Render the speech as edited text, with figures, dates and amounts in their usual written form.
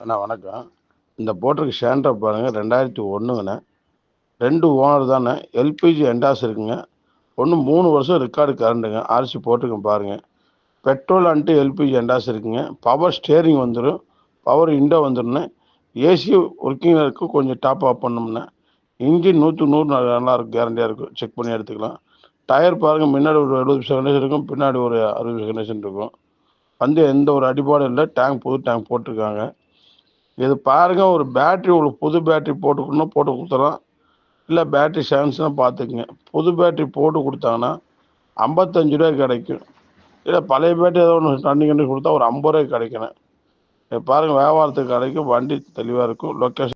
அண்ணா வணக்கம். இந்த போட்டிருக்க ஷேண்டை பாருங்க 2001ங்கண்ணே. 2 ஓனர் தானே. எல்பிஜி என்டாஸ் இருக்குங்க. 3 வருஷம் ரெக்கார்டு கரண்டுங்க. ஆர்சி போட்டிருக்கேன் பாருங்க. பெட்ரோல் அன்ட்டு எல்பிஜி என்டாஸ் இருக்குங்க. பவர் ஸ்டேரிங் வந்துடும். பவர் விண்டோ வந்துடும்ண்ணே. ஏசி ஒர்க்கிங்கில் இருக்கும். கொஞ்சம் டாப் ஆஃப் பண்ணோம்ண்ணே. இன்ஜின் 100க்கு 100 நல்லா இருக்கும். கேரண்டியாக இருக்கும். செக் பண்ணி எடுத்துக்கலாம். டயர் பாருங்கள், முன்னாடி ஒரு 70% கண்டிஷன் இருக்கும். பின்னாடி ஒரு 60% கண்டிஷன் இருக்கும். எந்த ஒரு அடிபாடும் இல்லை. டேங்க் புது டேங்க் போட்டிருக்காங்க. இது பாருங்க, ஒரு பேட்டரி, உங்களுக்கு புது பேட்டரி போட்டு கொடுத்துறோம். இல்லை பேட்டரி சேன்ஸ்னா பார்த்துக்குங்க. புது பேட்டரி போட்டு கொடுத்தாங்கன்னா 55 ரூபாய்க்கு கிடைக்கும். இல்லை பழைய பேட்டரி ஏதோ ஒன்று தண்ணி கொடுத்தா ஒரு 50 ரூபாய்க்கு கிடைக்கணும். பாருங்கள், வியாபாரத்துக்கு கிடைக்கும். வண்டி தெளிவாக இருக்கும். லொக்கேஷன்